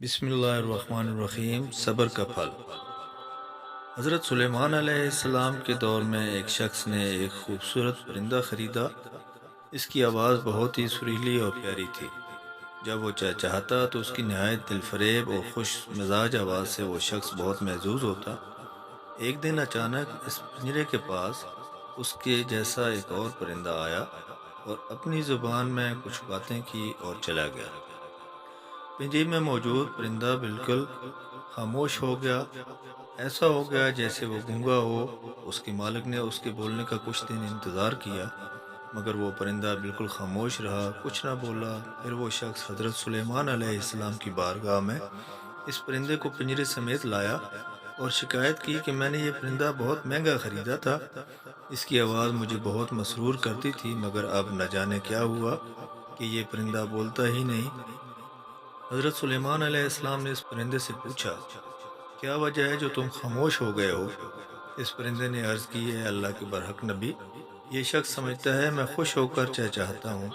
بسم اللہ الرحمن الرحیم۔ صبر کا پھل۔ حضرت سلیمان علیہ السلام کے دور میں ایک شخص نے ایک خوبصورت پرندہ خریدا۔ اس کی آواز بہت ہی سریلی اور پیاری تھی۔ جب وہ چاہتا تو اس کی نہایت دل فریب اور خوش مزاج آواز سے وہ شخص بہت محظوظ ہوتا۔ ایک دن اچانک اس پنجرے کے پاس اس کے جیسا ایک اور پرندہ آیا اور اپنی زبان میں کچھ باتیں کی اور چلا گیا۔ پنجرے میں موجود پرندہ بالکل خاموش ہو گیا، ایسا ہو گیا جیسے وہ گونگا ہو۔ اس کے مالک نے اس کے بولنے کا کچھ دن انتظار کیا، مگر وہ پرندہ بالکل خاموش رہا، کچھ نہ بولا۔ پھر وہ شخص حضرت سلیمان علیہ السلام کی بارگاہ میں اس پرندے کو پنجرے سمیت لایا اور شکایت کی کہ میں نے یہ پرندہ بہت مہنگا خریدا تھا۔ اس کی آواز مجھے بہت مسرور کرتی تھی، مگر اب نہ جانے کیا ہوا کہ یہ پرندہ بولتا ہی نہیں۔ حضرت سلیمان علیہ السلام نے اس پرندے سے پوچھا، کیا وجہ ہے جو تم خاموش ہو گئے ہو؟ اس پرندے نے عرض کی، ہے اللہ کے برحق نبی، یہ شخص سمجھتا ہے میں خوش ہو کر چاہتا ہوں،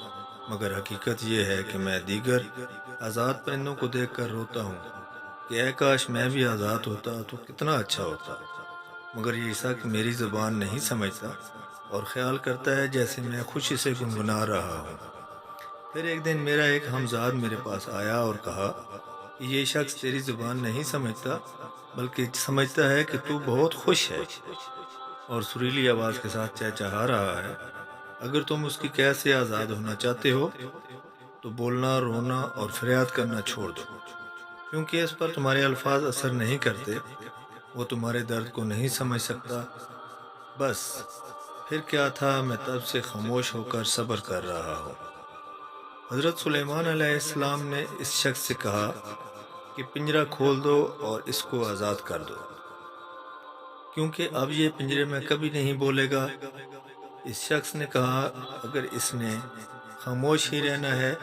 مگر حقیقت یہ ہے کہ میں دیگر آزاد پرندوں کو دیکھ کر روتا ہوں کہ اے کاش میں بھی آزاد ہوتا تو کتنا اچھا ہوتا، مگر یہ ایسا کہ میری زبان نہیں سمجھتا اور خیال کرتا ہے جیسے میں خوشی سے گنگنا رہا ہوں۔ پھر ایک دن میرا ایک ہمزاد میرے پاس آیا اور کہا کہ یہ شخص تیری زبان نہیں سمجھتا، بلکہ سمجھتا ہے کہ تو بہت خوش ہے اور سریلی آواز کے ساتھ چہچہا رہا ہے۔ اگر تم اس کی قید سے آزاد ہونا چاہتے ہو تو بولنا، رونا اور فریاد کرنا چھوڑ دو، کیونکہ اس پر تمہارے الفاظ اثر نہیں کرتے، وہ تمہارے درد کو نہیں سمجھ سکتا۔ بس پھر کیا تھا، میں تب سے خاموش ہو کر صبر کر رہا ہوں۔ حضرت سلیمان علیہ السلام نے اس شخص سے کہا کہ پنجرہ کھول دو اور اس کو آزاد کر دو، کیونکہ اب یہ پنجرے میں کبھی نہیں بولے گا۔ اس شخص نے کہا، اگر اس نے خاموش ہی رہنا ہے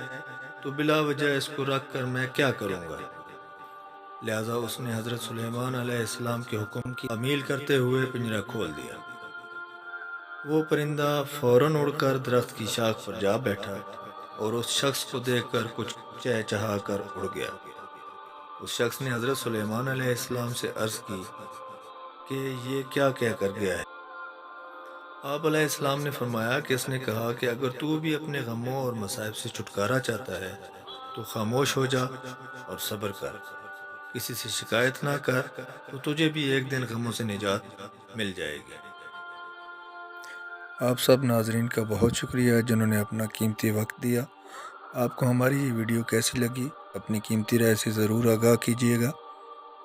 تو بلا وجہ اس کو رکھ کر میں کیا کروں گا؟ لہذا اس نے حضرت سلیمان علیہ السلام کے حکم کی تعمیل کرتے ہوئے پنجرہ کھول دیا۔ وہ پرندہ فوراً اڑ کر درخت کی شاخ پر جا بیٹھا اور اس شخص کو دیکھ کر کچھ چہچہا کر اڑ گیا۔ اس شخص نے حضرت سلیمان علیہ السلام سے عرض کی کہ یہ کیا کہہ کر گیا ہے؟ آپ علیہ السلام نے فرمایا کہ اس نے کہا کہ اگر تو بھی اپنے غموں اور مصائب سے چھٹکارا چاہتا ہے تو خاموش ہو جا اور صبر کر، کسی سے شکایت نہ کر، تو تجھے بھی ایک دن غموں سے نجات مل جائے گی۔ آپ سب ناظرین کا بہت شکریہ جنہوں نے اپنا قیمتی وقت دیا۔ آپ کو ہماری یہ ویڈیو کیسی لگی اپنی قیمتی رائے سے ضرور آگاہ کیجیے گا۔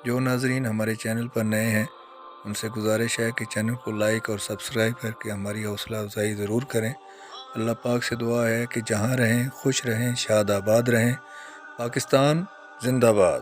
جو ناظرین ہمارے چینل پر نئے ہیں ان سے گزارش ہے کہ چینل کو لائک اور سبسکرائب کر کے ہماری حوصلہ افزائی ضرور کریں۔ اللہ پاک سے دعا ہے کہ جہاں رہیں خوش رہیں، شاد آباد رہیں۔ پاکستان زندہ باد۔